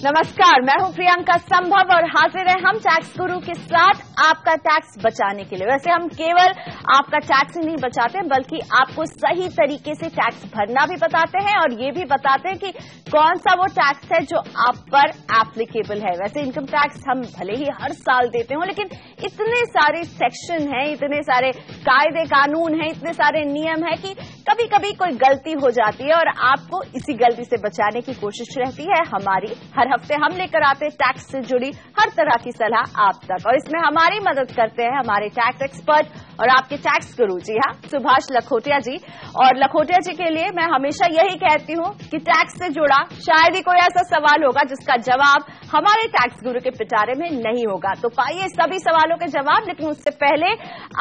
नमस्कार, मैं हूं प्रियंका संभव और हाजिर है हम टैक्स गुरु के साथ आपका टैक्स बचाने के लिए। वैसे हम केवल आपका टैक्स ही नहीं बचाते बल्कि आपको सही तरीके से टैक्स भरना भी बताते हैं और ये भी बताते हैं कि कौन सा वो टैक्स है जो आप पर एप्लीकेबल है। वैसे इनकम टैक्स हम भले ही हर साल देते हो, लेकिन इतने सारे सेक्शन हैं, इतने सारे कायदे कानून हैं, इतने सारे नियम हैं कि कभी कभी कोई गलती हो जाती है और आपको इसी गलती से बचाने की कोशिश रहती है हमारी। हर हफ्ते हम लेकर आते हैं टैक्स से जुड़ी हर तरह की सलाह आप तक, और इसमें हमारी मदद करते हैं हमारे टैक्स एक्सपर्ट और आपके टैक्स गुरु जी, हाँ, सुभाष लखोटिया जी। और लखोटिया जी के लिए मैं हमेशा यही कहती हूँ कि टैक्स से जुड़ा शायद ही कोई ऐसा सवाल होगा जिसका जवाब हमारे टैक्स गुरु के पिटारे में नहीं होगा। तो पाइए सभी सवालों के जवाब, लेकिन उससे पहले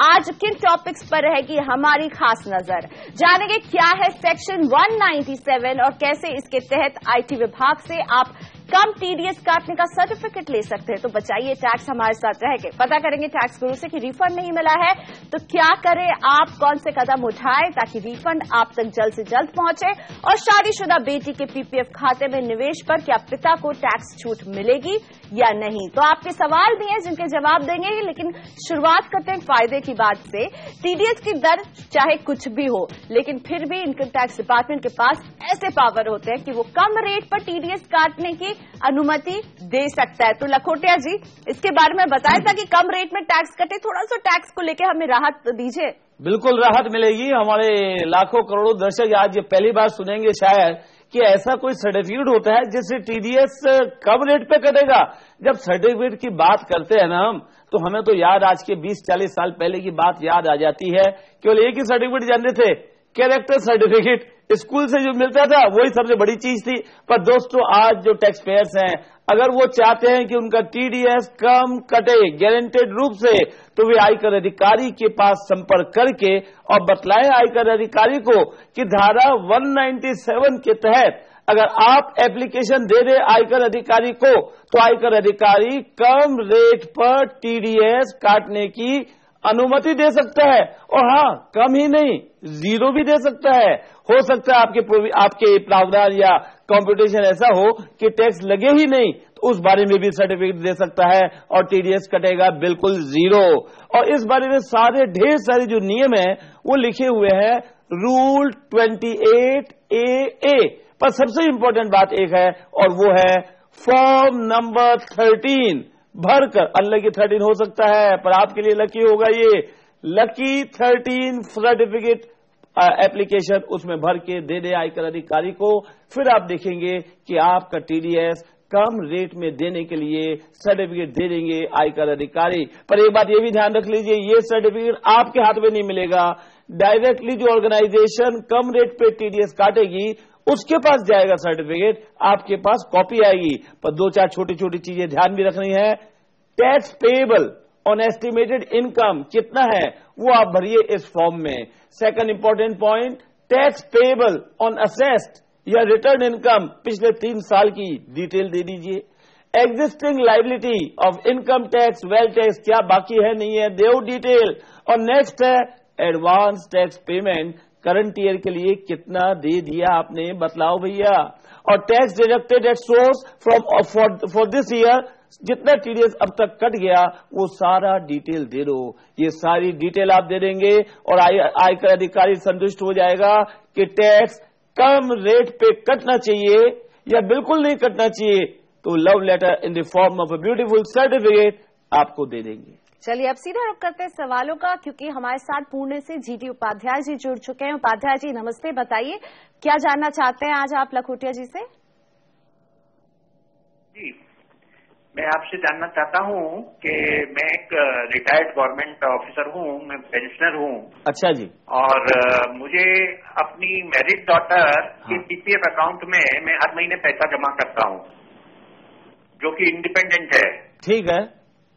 आज किन टॉपिक्स पर रहेगी हमारी खास नजर, जानेंगे क्या है सेक्शन 197 और कैसे इसके तहत आईटी विभाग से आप कम टीडीएस काटने का सर्टिफिकेट ले सकते हैं। तो बचाइए टैक्स हमारे साथ रह के पता करेंगे टैक्स गुरु से कि रिफंड नहीं मिला है तो क्या करें आप, कौन से कदम उठाएं ताकि रिफंड आप तक जल्द से जल्द पहुंचे, और शादीशुदा बेटी के पीपीएफ खाते में निवेश पर क्या पिता को टैक्स छूट मिलेगी या नहीं। तो आपके सवाल भी हैं जिनके जवाब देंगे, लेकिन शुरुआत करते हैं फायदे की बात से। टीडीएस की दर चाहे कुछ भी हो, लेकिन फिर भी इनकम टैक्स डिपार्टमेंट के पास ऐसे पावर होते हैं कि वो कम रेट पर टीडीएस काटने की अनुमति दे सकता है। तो लखोटिया जी इसके बारे में बताया था कि कम रेट में टैक्स कटे, थोड़ा सा टैक्स को लेकर हमें राहत दीजिए। बिल्कुल राहत मिलेगी। हमारे लाखों करोड़ों दर्शक आज ये पहली बार सुनेंगे शायद कि ऐसा कोई सर्टिफिकेट होता है जिससे टीडीएस कम रेट पे कटेगा। जब सर्टिफिकेट की बात करते हैं ना हम, तो हमें तो याद आज के 20-40 साल पहले की बात याद आ जाती है। केवल एक ही सर्टिफिकेट जानते थे, कैरेक्टर सर्टिफिकेट, स्कूल से जो मिलता था वही सबसे बड़ी चीज थी। पर दोस्तों आज जो टैक्स पेयर्स हैं, अगर वो चाहते हैं कि उनका टीडीएस कम कटे गारंटेड रूप से, तो वे आयकर अधिकारी के पास संपर्क करके और बतलाएं आयकर अधिकारी को कि धारा 197 के तहत अगर आप एप्लीकेशन दे दे आयकर अधिकारी को, तो आयकर अधिकारी कम रेट पर टीडीएस काटने की अनुमति दे सकता है। और हाँ, कम ही नहीं, जीरो भी दे सकता है। हो सकता है आपके प्रावधान या कंप्यूटेशन ऐसा हो कि टैक्स लगे ही नहीं, तो उस बारे में भी सर्टिफिकेट दे सकता है और टीडीएस कटेगा बिल्कुल जीरो। और इस बारे में सारे ढेर सारे जो नियम है वो लिखे हुए हैं रूल 28AA। पर सबसे इंपॉर्टेंट बात एक है और वो है फॉर्म नंबर 13 भरकर, अनलकी 13 हो सकता है पर आपके लिए लकी होगा ये लकी 13 सर्टिफिकेट एप्लीकेशन, उसमें भर के दे दे आयकर अधिकारी को। फिर आप देखेंगे कि आपका टीडीएस कम रेट में देने के लिए सर्टिफिकेट दे देंगे आयकर अधिकारी। पर एक बात ये भी ध्यान रख लीजिए, ये सर्टिफिकेट आपके हाथ में नहीं मिलेगा। डायरेक्टली जो ऑर्गेनाइजेशन कम रेट पे टीडीएस काटेगी उसके पास जाएगा सर्टिफिकेट, आपके पास कॉपी आएगी। पर दो चार छोटी छोटी चीजें ध्यान भी रखनी है। Tax payable on estimated income कितना है वो आप भरिए इस फॉर्म में। Second important point, tax payable on assessed या रिटर्न इनकम पिछले 3 साल की डिटेल दे दीजिए। Existing liability of income tax, wealth tax क्या बाकी है नहीं है, देव डिटेल। और नेक्स्ट है advance tax payment, current year के लिए कितना दे दिया आपने, बतलाओ भैया। और tax deducted at source from for this year, जितना टीडीएस अब तक कट गया वो सारा डिटेल दे दो। ये सारी डिटेल आप दे देंगे और आयकर अधिकारी संतुष्ट हो जाएगा कि टैक्स कम रेट पे कटना चाहिए या बिल्कुल नहीं कटना चाहिए, तो love letter in the form of a beautiful certificate आपको दे देंगे। चलिए अब सीधा रुक करते हैं सवालों का, क्योंकि हमारे साथ पुणे से जीटी उपाध्याय जी जुड़ चुके हैं। उपाध्याय जी नमस्ते, बताइए क्या जानना चाहते हैं आज आप लखोटिया जी से। जी, मैं आपसे जानना चाहता हूँ कि मैं एक रिटायर्ड गवर्नमेंट ऑफिसर हूँ, मैं पेंशनर हूँ। अच्छा जी। और मुझे अपनी मैरिड डॉटर के पीपीएफ अकाउंट में मैं हर महीने पैसा जमा करता हूँ, जो कि इंडिपेंडेंट है। ठीक है,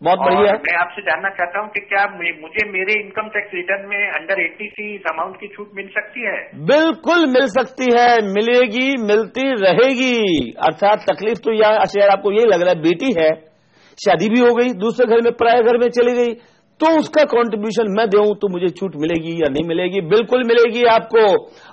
बहुत बढ़िया। मैं आपसे जानना चाहता हूँ कि क्या मुझे मेरे इनकम टैक्स रिटर्न में अंडर 80C इस अमाउंट की छूट मिल सकती है? बिल्कुल मिल सकती है, मिलेगी, मिलती रहेगी। अर्थात तकलीफ तो यह, शायद आपको यही लग रहा है बेटी है, शादी भी हो गई, दूसरे घर में पराये घर में चली गई, तो उसका कंट्रीब्यूशन मैं दूं तो मुझे छूट मिलेगी या नहीं मिलेगी? बिल्कुल मिलेगी आपको।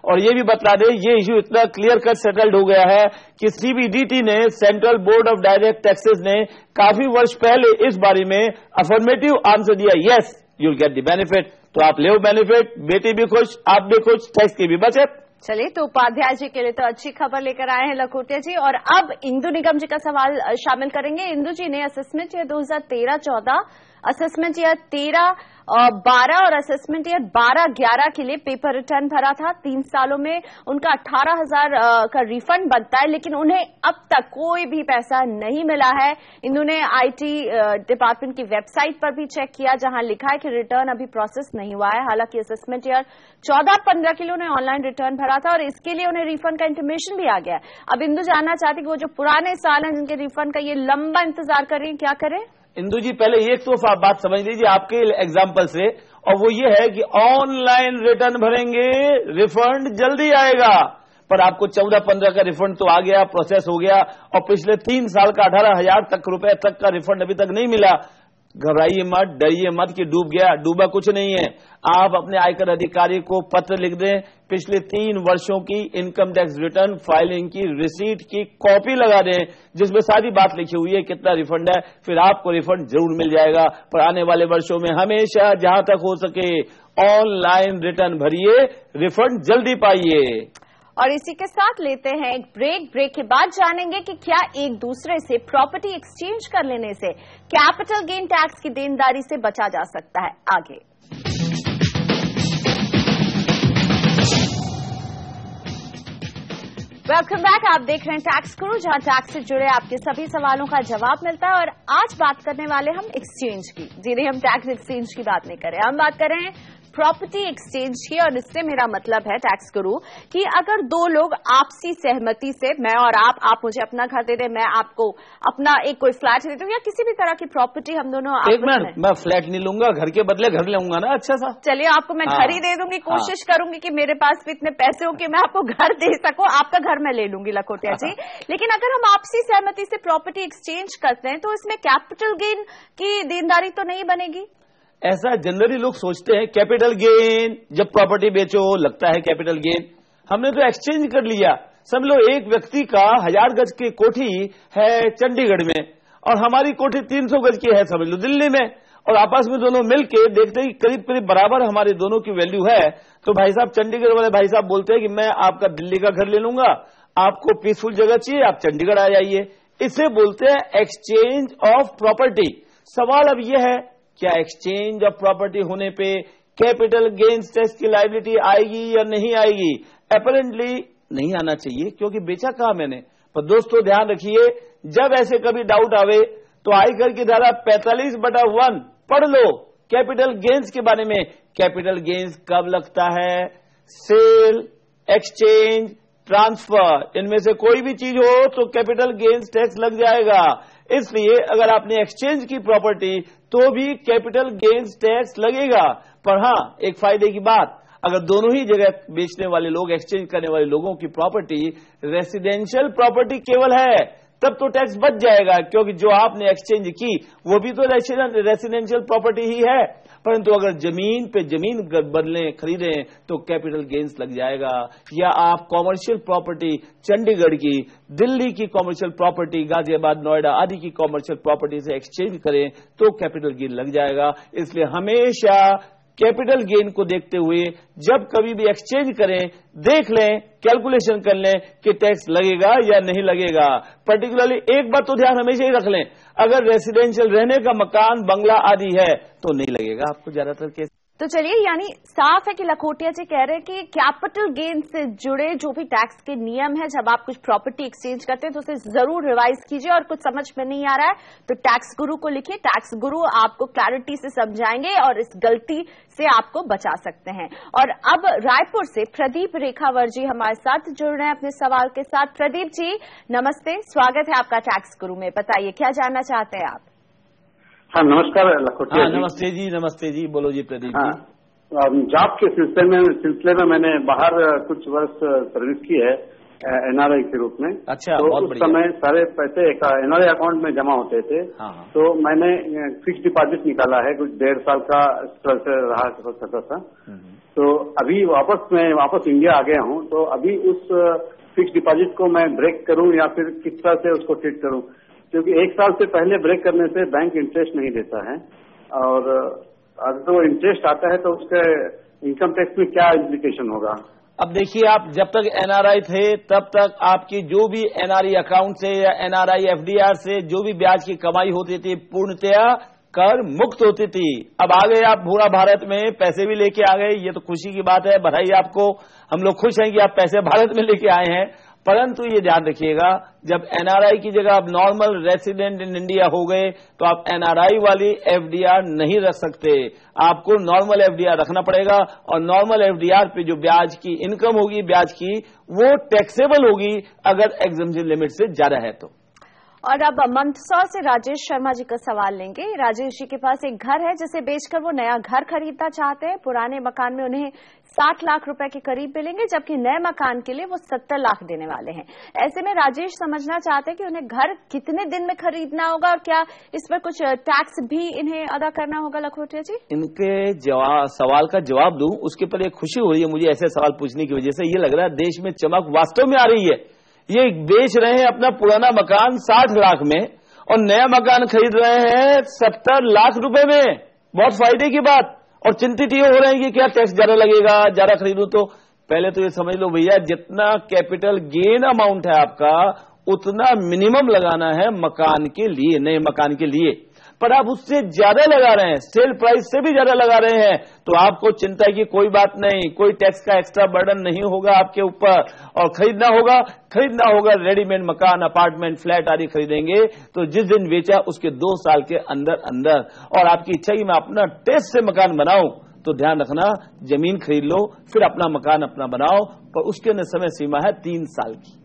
और ये भी बता दें, ये इश्यू इतना क्लियर कट सेटल्ड हो गया है कि सीबीडीटी ने, central board of direct taxes ने काफी वर्ष पहले इस बारे में अफर्मेटिव आंसर दिया, yes you will get the benefit. तो आप ले बेनिफिट, बेटी भी खुश, आप भी खुश, टैक्स की भी बचत। चलिए, तो उपाध्याय जी के लिए तो अच्छी खबर लेकर आए हैं लखोटिया जी। और अब इंदु निगम जी का सवाल शामिल करेंगे। इंदु जी ने असेसमेंट ईयर 2013-14, असेसमेंट ईयर 13-12 और असेसमेंट ईयर 12-11 के लिए पेपर रिटर्न भरा था। 3 सालों में उनका 18,000 का रिफंड बनता है, लेकिन उन्हें अब तक कोई भी पैसा नहीं मिला है। इंदु ने आईटी डिपार्टमेंट की वेबसाइट पर भी चेक किया, जहां लिखा है कि रिटर्न अभी प्रोसेस नहीं हुआ है। हालांकि असेसमेंट ईयर 14-15 के लिए उन्हें ऑनलाइन रिटर्न भरा था और इसके लिए उन्हें रिफंड का इंटीमेशन भी आ गया है। अब इंदु जानना चाहती कि वो जो पुराने साल हैं जिनके रिफंड का ये लंबा इंतजार कर रही है, क्या करें? इंदु जी, पहले एक तो आप बात समझ लीजिए आपके एग्जाम्पल से, और वो ये है कि ऑनलाइन रिटर्न भरेंगे, रिफंड जल्दी आएगा। पर आपको 14-15 का रिफंड तो आ गया, प्रोसेस हो गया, और पिछले 3 साल का 18,000 रुपए तक का रिफंड अभी तक नहीं मिला। घबराइए मत, डरिए मत कि डूब गया, डूबा कुछ नहीं है। आप अपने आयकर अधिकारी को पत्र लिख दें, पिछले 3 वर्षों की इनकम टैक्स रिटर्न फाइलिंग की रिसीट की कॉपी लगा दें, जिसमें सारी बात लिखी हुई है कितना रिफंड है, फिर आपको रिफंड जरूर मिल जाएगा। पर आने वाले वर्षों में हमेशा जहां तक हो सके ऑनलाइन रिटर्न भरिए, रिफंड जल्दी पाइए। और इसी के साथ लेते हैं एक ब्रेक। ब्रेक के बाद जानेंगे कि क्या एक दूसरे से प्रॉपर्टी एक्सचेंज कर लेने से कैपिटल गेन टैक्स की देनदारी से बचा जा सकता है। आगे वेलकम बैक। आप देख रहे हैं टैक्स गुरु, जहां टैक्स से जुड़े आपके सभी सवालों का जवाब मिलता है। और आज बात करने वाले हम एक्सचेंज की। जी नहीं, हम टैक्स एक्सचेंज की बात नहीं कर रहे, हम बात कर रहे हैं प्रॉपर्टी एक्सचेंज की। और इससे मेरा मतलब है टैक्स गुरु कि अगर 2 लोग आपसी सहमति से, मैं और आप मुझे अपना घर दे दें, मैं आपको अपना एक कोई फ्लैट दे दूं, या किसी भी तरह की प्रॉपर्टी हम दोनों, एक मिनट, मैं फ्लैट नहीं लूंगा, घर के बदले घर लूंगा ना। अच्छा सा, चलिए आपको मैं घर ही दे दूंगी। कोशिश करूंगी कि मेरे पास भी इतने पैसे हो कि मैं आपको घर दे सकूं, आपका घर मैं ले लूंगी लखोटिया जी। लेकिन अगर हम आपसी सहमति से प्रॉपर्टी एक्सचेंज करते हैं तो इसमें कैपिटल गेन की देनदारी तो नहीं बनेगी? ऐसा जनरली लोग सोचते हैं, कैपिटल गेन जब प्रॉपर्टी बेचो लगता है कैपिटल गेन। हमने तो एक्सचेंज कर लिया। समझ लो एक व्यक्ति का 1000 गज की कोठी है चंडीगढ़ में और हमारी कोठी 300 गज की है समझ लो दिल्ली में, और आपस में दोनों मिलके देखते हैं कि करीब करीब बराबर हमारे दोनों की वैल्यू है। तो भाई साहब, चंडीगढ़ वाले भाई साहब बोलते हैं कि मैं आपका दिल्ली का घर ले लूंगा, आपको पीसफुल जगह चाहिए, आप चंडीगढ़ आ जाइए। इसे बोलते हैं एक्सचेंज ऑफ प्रॉपर्टी। सवाल अब यह है, क्या एक्सचेंज ऑफ प्रॉपर्टी होने पे कैपिटल गेन्स टैक्स की लायबिलिटी आएगी या नहीं आएगी? अपैरेंटली नहीं आना चाहिए, क्योंकि बेचा कहा मैंने। पर दोस्तों ध्यान रखिए, जब ऐसे कभी डाउट आवे तो आयकर की धारा 45/1 पढ़ लो कैपिटल गेन्स के बारे में। कैपिटल गेन्स कब लगता है? सेल, एक्सचेंज, ट्रांसफर, इनमें से कोई भी चीज हो तो कैपिटल गेन्स टैक्स लग जाएगा। इसलिए अगर आपने एक्सचेंज की प्रॉपर्टी तो भी कैपिटल गेन्स टैक्स लगेगा। पर हां, एक फायदे की बात, अगर दोनों ही जगह बेचने वाले लोग, एक्सचेंज करने वाले लोगों की प्रॉपर्टी रेसिडेंशियल प्रॉपर्टी केवल है, तब तो टैक्स बच जाएगा, क्योंकि जो आपने एक्सचेंज की वो भी तो रेसिडेंशियल प्रॉपर्टी ही है। परंतु अगर जमीन पे जमीन बदलें, खरीदें तो कैपिटल गेन्स लग जाएगा। या आप कॉमर्शियल प्रॉपर्टी चंडीगढ़ की, दिल्ली की कॉमर्शियल प्रॉपर्टी, गाजियाबाद, नोएडा आदि की कॉमर्शियल प्रॉपर्टी से एक्सचेंज करें तो कैपिटल गेन लग जाएगा। इसलिए हमेशा कैपिटल गेन को देखते हुए जब कभी भी एक्सचेंज करें, देख लें, कैलकुलेशन कर लें कि टैक्स लगेगा या नहीं लगेगा। पर्टिकुलरली एक बात तो ध्यान हमेशा ही रख लें, अगर रेसिडेंशियल रहने का मकान, बंगला आदि है तो नहीं लगेगा आपको ज्यादातर केस। तो चलिए, यानी साफ है कि लखोटिया जी कह रहे हैं कि कैपिटल गेन से जुड़े जो भी टैक्स के नियम है, जब आप कुछ प्रॉपर्टी एक्सचेंज करते हैं तो उसे जरूर रिवाइज कीजिए। और कुछ समझ में नहीं आ रहा है तो टैक्स गुरु को लिखिए, टैक्स गुरु आपको क्लैरिटी से समझाएंगे और इस गलती से आपको बचा सकते हैं। और अब रायपुर से प्रदीप रेखावर जी हमारे साथ जुड़ रहे हैं अपने सवाल के साथ। प्रदीप जी नमस्ते, स्वागत है आपका टैक्स गुरु में। बताइए क्या जानना चाहते हैं आप? हाँ नमस्कार लखोटिया जी। नमस्ते जी, नमस्ते जी, बोलो जी प्रदीप हाँ, जी। जॉब के सिलसिले में मैंने बाहर कुछ वर्ष सर्विस की है, NRI के रूप में। अच्छा, तो उस समय सारे पैसे NRI अकाउंट में जमा होते थे। तो मैंने फिक्स डिपॉजिट निकाला है, कुछ 1.5 साल का रहा हो सकता था। तो अभी वापस इंडिया आ गया हूँ। तो अभी उस फिक्स डिपॉजिट को मैं ब्रेक करूँ या फिर किस तरह से उसको ट्रीट करूँ, क्योंकि 1 साल से पहले ब्रेक करने से बैंक इंटरेस्ट नहीं देता है, और अगर तो इंटरेस्ट आता है तो उसके इनकम टैक्स में क्या इम्प्लीकेशन होगा? अब देखिए, आप जब तक NRI थे तब तक आपकी जो भी NRI अकाउंट से या NRI FDR से जो भी ब्याज की कमाई होती थी पूर्णतया कर मुक्त होती थी। अब आ गए आप पूरा भारत में, पैसे भी लेके आ गए, ये तो खुशी की बात है, बधाई आपको। हम लोग खुश हैं कि आप पैसे भारत में लेके आए हैं। परंतु ये ध्यान रखिएगा, जब NRI की जगह आप नॉर्मल रेसिडेंट इन इंडिया हो गए तो आप NRI वाली FDR नहीं रख सकते। आपको नॉर्मल FDR रखना पड़ेगा, और नॉर्मल FDR पे जो ब्याज की इनकम होगी, ब्याज की, वो टैक्सेबल होगी अगर एग्जम्पशन लिमिट से ज्यादा है तो। और अब मंदसौर से राजेश शर्मा जी का सवाल लेंगे। राजेश जी के पास एक घर है जिसे बेचकर वो नया घर खरीदना चाहते हैं। पुराने मकान में उन्हें 60 लाख रुपए के करीब मिलेंगे, जबकि नए मकान के लिए वो 70 लाख देने वाले हैं। ऐसे में राजेश समझना चाहते हैं कि उन्हें घर कितने दिन में खरीदना होगा, और क्या इस पर कुछ टैक्स भी इन्हें अदा करना होगा? लखोटिया जी, इनके सवाल का जवाब दूं उसके पर एक खुशी हो रही है मुझे ऐसे सवाल पूछने की वजह से। ये लग रहा है देश में चमक वास्तव में आ रही है। ये बेच रहे हैं अपना पुराना मकान 60 लाख में और नया मकान खरीद रहे हैं 70 लाख रुपए में। बहुत फायदे की बात। और चिंतित ये हो रहे हैं कि क्या टैक्स ज्यादा लगेगा, ज्यादा खरीदूं तो। पहले तो ये समझ लो भैया, जितना कैपिटल गेन अमाउंट है आपका उतना मिनिमम लगाना है मकान के लिए, नए मकान के लिए। पर आप उससे ज्यादा लगा रहे हैं, सेल प्राइस से भी ज्यादा लगा रहे हैं, तो आपको चिंता की कोई बात नहीं, कोई टैक्स का एक्स्ट्रा बर्डन नहीं होगा आपके ऊपर। और खरीदना होगा रेडीमेड मकान, अपार्टमेंट, फ्लैट आदि खरीदेंगे तो जिस दिन बेचा उसके 2 साल के अंदर अंदर। और आपकी इच्छा कि मैं अपना टेस्ट से मकान बनाऊं, तो ध्यान रखना, जमीन खरीद लो फिर अपना मकान अपना बनाओ, पर उसके न समय सीमा है 3 साल की।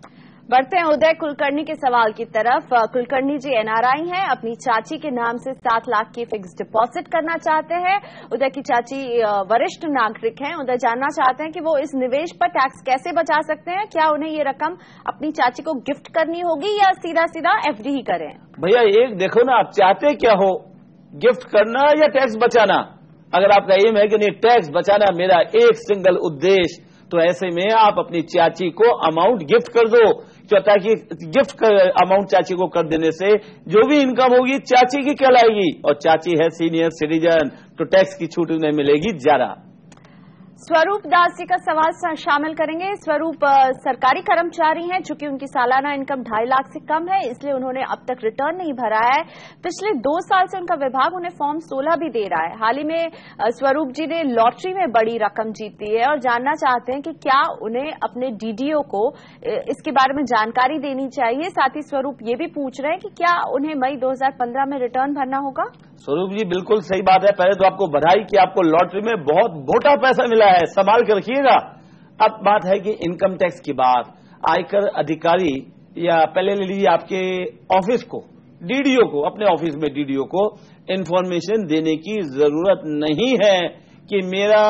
बढ़ते हैं उदय कुलकर्णी के सवाल की तरफ। कुलकर्णी जी NRI हैं, अपनी चाची के नाम से 7 लाख की फिक्स डिपॉजिट करना चाहते हैं। उदय की चाची वरिष्ठ नागरिक हैं। उदय जानना चाहते हैं कि वो इस निवेश पर टैक्स कैसे बचा सकते हैं। क्या उन्हें ये रकम अपनी चाची को गिफ्ट करनी होगी या सीधा सीधा FD ही करें? भैया एक देखो ना, आप चाहते क्या हो, गिफ्ट करना या टैक्स बचाना? अगर आपका एम है कि नहीं टैक्स बचाना मेरा एक सिंगल उद्देश्य, तो ऐसे में आप अपनी चाची को अमाउंट गिफ्ट कर दो। ताकि गिफ्ट अमाउंट चाची को कर देने से जो भी इनकम होगी चाची की कहलाएगी, और चाची है सीनियर सिटीजन तो टैक्स की छूट उन्हें मिलेगी ज्यादा। स्वरूप दास जी का सवाल शामिल करेंगे। स्वरूप सरकारी कर्मचारी हैं, चूंकि उनकी सालाना इनकम 2.5 लाख से कम है इसलिए उन्होंने अब तक रिटर्न नहीं भरा है। पिछले 2 साल से उनका विभाग उन्हें फॉर्म 16 भी दे रहा है। हाल ही में स्वरूप जी ने लॉटरी में बड़ी रकम जीती है और जानना चाहते हैं कि क्या उन्हें अपने DDO को इसके बारे में जानकारी देनी चाहिए। साथ ही स्वरूप ये भी पूछ रहे हैं कि क्या उन्हें मई 2015 में रिटर्न भरना होगा। स्वरूप जी बिल्कुल सही बात है। पहले तो आपको बधाई कि आपको लॉटरी में बहुत मोटा पैसा मिला है, संभाल के रखिएगा। अब बात है कि इनकम टैक्स की बात, आयकर अधिकारी या पहले ले लीजिए आपके ऑफिस को, DDO को, अपने ऑफिस में DDO को इंफॉर्मेशन देने की जरूरत नहीं है कि मेरा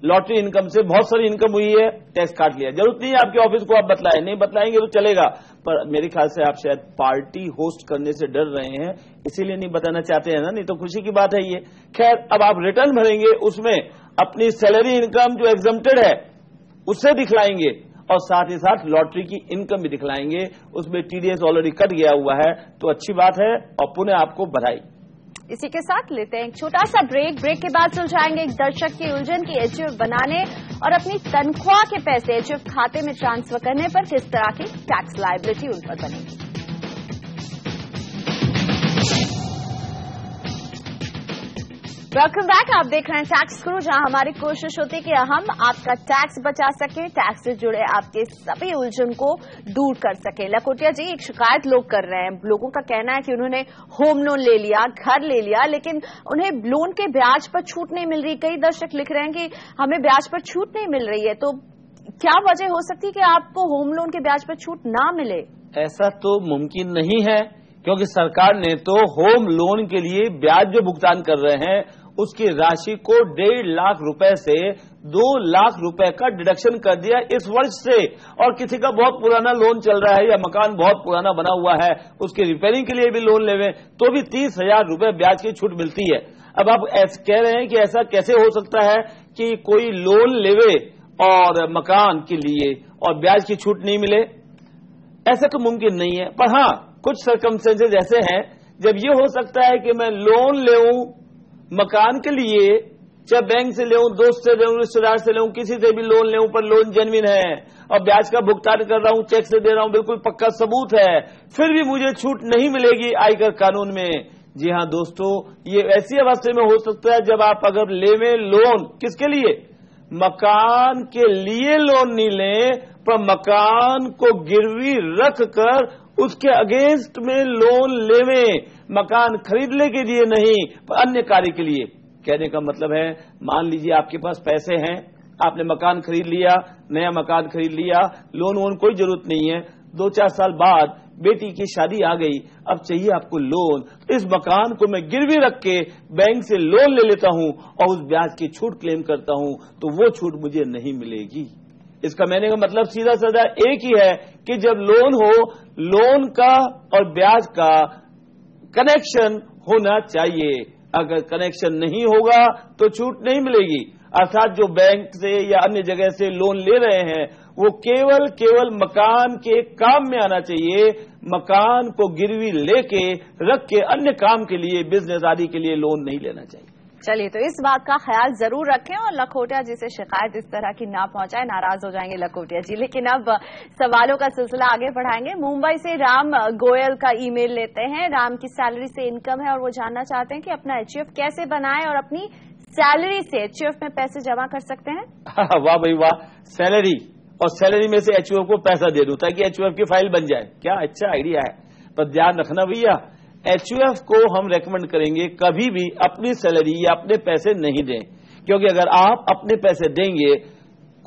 लॉटरी इनकम से बहुत सारी इनकम हुई है, टैक्स काट लिया। जरूरत नहीं है आपके ऑफिस को आप बतलाएं, नहीं बतलाएंगे तो चलेगा। पर मेरे ख्याल से आप शायद पार्टी होस्ट करने से डर रहे हैं, इसीलिए नहीं बताना चाहते हैं ना, नहीं तो खुशी की बात है ये। खैर, अब आप रिटर्न भरेंगे, उसमें अपनी सैलरी इनकम जो एग्जम्प्टेड है उससे दिखलाएंगे और साथ ही साथ लॉटरी की इनकम भी दिखलाएंगे। उसमें TDS ऑलरेडी कट गया हुआ है, तो अच्छी बात है और पुनः आपको बधाई। इसी के साथ लेते हैं एक छोटा सा ब्रेक के बाद सुलझाएंगे एक दर्शक की उलझन की HUF बनाने और अपनी तनख्वाह के पैसे HUF खाते में ट्रांसफर करने पर किस तरह की टैक्स लायबिलिटी उन पर बनेगी। Welcome back. आप देख रहे हैं टैक्स गुरु, जहां हमारी कोशिश होती है कि हम आपका टैक्स बचा सके, टैक्स से जुड़े आपके सभी उलझन को दूर कर सके। लखोटिया जी, एक शिकायत लोग कर रहे हैं। लोगों का कहना है कि उन्होंने होम लोन ले लिया, घर ले लिया, लेकिन उन्हें लोन के ब्याज पर छूट नहीं मिल रही। कई दर्शक लिख रहे हैं कि हमें ब्याज पर छूट नहीं मिल रही है। तो क्या वजह हो सकती है कि आपको होम लोन के ब्याज पर छूट ना मिले? ऐसा तो मुमकिन नहीं है, क्योंकि सरकार ने तो होम लोन के लिए ब्याज जो भुगतान कर रहे हैं उसकी राशि को 1.5 लाख रुपए से 2 लाख रुपए का डिडक्शन कर दिया इस वर्ष से। और किसी का बहुत पुराना लोन चल रहा है या मकान बहुत पुराना बना हुआ है, उसकी रिपेयरिंग के लिए भी लोन लेवे तो भी 30,000 रुपए ब्याज की छूट मिलती है। अब आप कह रहे हैं कि ऐसा कैसे हो सकता है कि कोई लोन लेवे और मकान के लिए और ब्याज की छूट नहीं मिले? ऐसा तो मुमकिन नहीं है। पर हां, कुछ सर्कमस्टेंसेज ऐसे हैं जब ये हो सकता है कि मैं लोन लेऊं मकान के लिए, चाहे बैंक से लेऊं, दोस्त से लेऊं, रिश्तेदार से लेऊं, किसी से भी लोन लेऊं, पर लोन जेन्युइन है और ब्याज का भुगतान कर रहा हूं, चेक से दे रहा हूं, बिल्कुल पक्का सबूत है, फिर भी मुझे छूट नहीं मिलेगी आयकर कानून में। जी हां दोस्तों, ये ऐसी अवस्था में हो सकता है जब आप अगर लेवे लोन, किसके लिए? मकान के लिए लोन नहीं लें, पर मकान को गिरवी रख कर उसके अगेंस्ट में लोन लेवे, मकान खरीदने के लिए नहीं पर अन्य कार्य के लिए। कहने का मतलब है, मान लीजिए आपके पास पैसे हैं, आपने मकान खरीद लिया, नया मकान खरीद लिया, लोन वोन कोई जरूरत नहीं है, 2-4 साल बाद बेटी की शादी आ गई, अब चाहिए आपको लोन, इस मकान को मैं गिरवी रख के बैंक से लोन ले लेता हूं और उस ब्याज की छूट क्लेम करता हूं, तो वो छूट मुझे नहीं मिलेगी। इसका मैंने का मतलब सीधा साधा एक ही है कि जब लोन हो, लोन का और ब्याज का कनेक्शन होना चाहिए। अगर कनेक्शन नहीं होगा तो छूट नहीं मिलेगी। अर्थात जो बैंक से या अन्य जगह से लोन ले रहे हैं वो केवल मकान के काम में आना चाहिए, मकान को गिरवी लेके रख के अन्य काम के लिए, बिजनेस आदि के लिए लोन नहीं लेना चाहिए। चलिए, तो इस बात का ख्याल जरूर रखें और लखोटिया जी से शिकायत इस तरह की ना पहुंचाए, नाराज हो जाएंगे लखोटिया जी। लेकिन अब सवालों का सिलसिला आगे बढ़ाएंगे। मुंबई से राम गोयल का ईमेल लेते हैं। राम की सैलरी से इनकम है और वो जानना चाहते हैं कि अपना एचयूएफ कैसे बनाएं और अपनी सैलरी से एचयूएफ में पैसे जमा कर सकते हैं। वाह भाई वाह, सैलरी और सैलरी में से एचयूएफ को पैसा दे दूं ताकि एचयूएफ की फाइल बन जाए, क्या अच्छा आइडिया है। पर ध्यान रखना भैया, एचयूएफ को हम रेकमेंड करेंगे कभी भी अपनी सैलरी या अपने पैसे नहीं दें, क्योंकि अगर आप अपने पैसे देंगे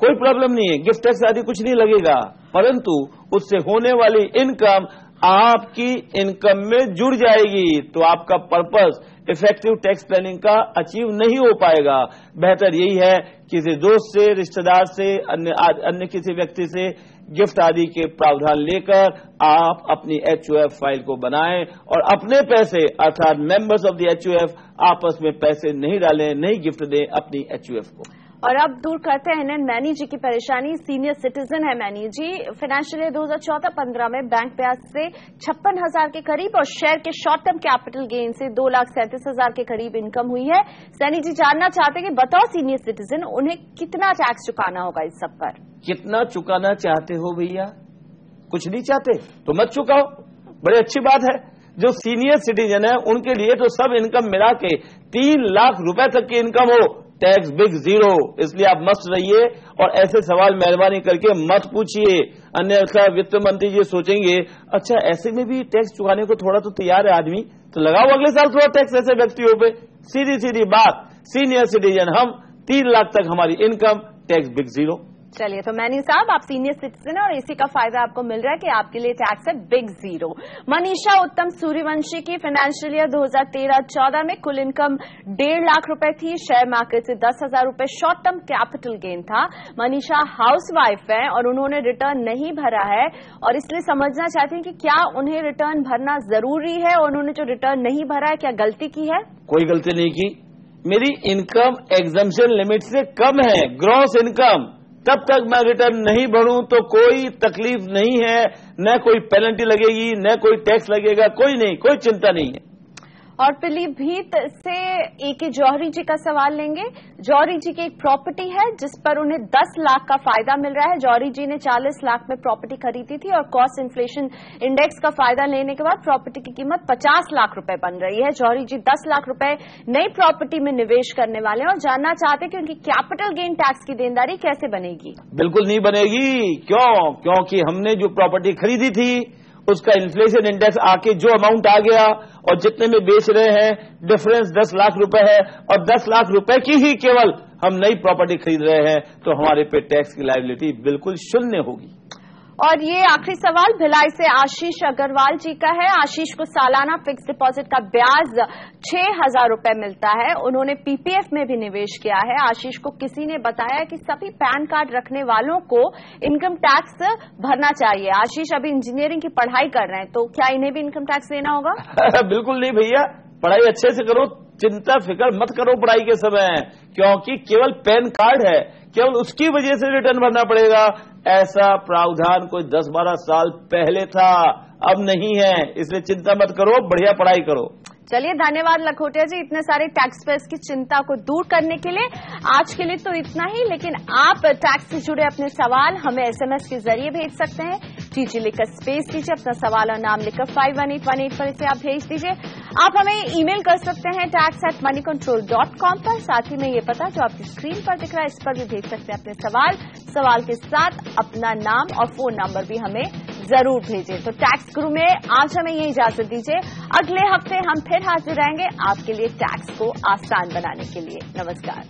कोई प्रॉब्लम नहीं है, गिफ्ट टैक्स आदि कुछ नहीं लगेगा, परंतु उससे होने वाली इनकम आपकी इनकम में जुड़ जाएगी, तो आपका पर्पस इफेक्टिव टैक्स प्लानिंग का अचीव नहीं हो पाएगा। बेहतर यही है किसी दोस्त से, रिश्तेदार से, अन्य किसी व्यक्ति से गिफ्ट आदि के प्रावधान लेकर आप अपनी एचयूएफ फाइल को बनाएं और अपने पैसे अर्थात मेंबर्स ऑफ द एचयूएफ आपस में पैसे नहीं डालें, नहीं गिफ्ट दें अपनी एचयूएफ को। और अब दूर करते हैं मैनी जी की परेशानी। सीनियर सिटीजन है मैनी जी। फाइनेंशियल ईयर 2014-15 में बैंक ब्याज से 56,000 के करीब और शेयर के शॉर्ट टर्म कैपिटल गेन से 2,37,000 के करीब इनकम हुई है। सैनी जी जानना चाहते हैं कि बतौर सीनियर सिटीजन उन्हें कितना टैक्स चुकाना होगा इस सब पर। कितना चुकाना चाहते हो भैया? कुछ नहीं चाहते तो मत चुकाओ, बड़ी अच्छी बात है। जो सीनियर सिटीजन है उनके लिए तो सब इनकम मिला के 3 लाख रुपए तक की इनकम हो, टैक्स बिग जीरो। इसलिए आप मस्त रहिए और ऐसे सवाल मेहरबानी करके मत पूछिए, अन्यथा वित्त मंत्री जी सोचेंगे अच्छा ऐसे में भी टैक्स चुकाने को थोड़ा तो तैयार है आदमी, तो लगाओ अगले साल थोड़ा टैक्स ऐसे व्यक्तियों पे। सीधी सीधी बात, सीनियर सिटीजन हम, 3 लाख तक हमारी इनकम, टैक्स बिग जीरो। चलिए, तो मैनी साहब आप सीनियर सिटीजन है और इसी का फायदा आपको मिल रहा है कि आपके लिए टैक्स है बिग जीरो। मनीषा उत्तम सूर्यवंशी की फाइनेंशियल ईयर 2013-14 में कुल इनकम 1.5 लाख रुपए थी। शेयर मार्केट से 10,000 रुपए शॉर्ट टर्म कैपिटल गेन था। मनीषा हाउसवाइफ है और उन्होंने रिटर्न नहीं भरा है और इसलिए समझना चाहती हैं कि क्या उन्हें रिटर्न भरना जरूरी है और उन्होंने जो रिटर्न नहीं भरा है क्या गलती की है? कोई गलती नहीं की। मेरी इनकम एग्जम्पशन लिमिट से कम है, ग्रॉस इनकम, तब तक मैं रिटर्न नहीं भरूं तो कोई तकलीफ नहीं है, न कोई पेनल्टी लगेगी, न कोई टैक्स लगेगा, कोई नहीं, कोई चिंता नहीं है। और पीलीभीत से ए.के. जौहरी जी का सवाल लेंगे। जौहरी जी की एक प्रॉपर्टी है जिस पर उन्हें 10 लाख का फायदा मिल रहा है। जौहरी जी ने 40 लाख में प्रॉपर्टी खरीदी थी और कॉस्ट इन्फ्लेशन इंडेक्स का फायदा लेने के बाद प्रॉपर्टी की कीमत 50 लाख रुपए बन रही है। जौहरी जी 10 लाख रुपए नई प्रॉपर्टी में निवेश करने वाले हैं और जानना चाहते हैं कि उनकी कैपिटल गेन टैक्स की देनदारी कैसे बनेगी। बिल्कुल नहीं बनेगी। क्योंकि हमने जो प्रॉपर्टी खरीदी थी उसका इन्फ्लेशन इंडेक्स आके जो अमाउंट आ गया और जितने में बेच रहे हैं डिफरेंस 10 लाख रुपए है और 10 लाख रुपए की ही केवल हम नई प्रॉपर्टी खरीद रहे हैं, तो हमारे पे टैक्स की लायबिलिटी बिल्कुल शून्य होगी। और ये आखिरी सवाल भिलाई से आशीष अग्रवाल जी का है। आशीष को सालाना फिक्स डिपॉजिट का ब्याज 6,000 रुपए मिलता है। उन्होंने पीपीएफ में भी निवेश किया है। आशीष को किसी ने बताया कि सभी पैन कार्ड रखने वालों को इनकम टैक्स भरना चाहिए। आशीष अभी इंजीनियरिंग की पढ़ाई कर रहे हैं, तो क्या इन्हें भी इनकम टैक्स देना होगा? बिल्कुल नहीं भैया, पढ़ाई अच्छे से करो, चिंता फिक्र मत करो पढ़ाई के समय, क्योंकि केवल पैन कार्ड है, केवल उसकी वजह से रिटर्न भरना पड़ेगा। ऐसा प्रावधान कोई 10-12 साल पहले था, अब नहीं है, इसलिए चिंता मत करो, बढ़िया पढ़ाई करो। चलिए, धन्यवाद लखोटिया जी इतने सारे टैक्स पेयर्स की चिंता को दूर करने के लिए। आज के लिए तो इतना ही, लेकिन आप टैक्स से जुड़े अपने सवाल हमें एसएमएस के जरिए भेज सकते हैं। टीजी लिखकर स्पेस दीजिए, अपना सवाल और नाम लिखकर 51818 पर इसे आप भेज दीजिए। आप हमें ईमेल कर सकते हैं tax@moneycontrol.com पर। साथ ही में ये पता जो आपकी स्क्रीन पर दिख रहा है, इस पर भी भेज सकते हैं अपने सवाल के साथ अपना नाम और फोन नंबर भी हमें जरूर भेजें। तो टैक्स गुरु में आज हमें ये इजाजत दीजिए। अगले हफ्ते हम फिर हाजिर रहेंगे आपके लिए टैक्स को आसान बनाने के लिए। नमस्कार।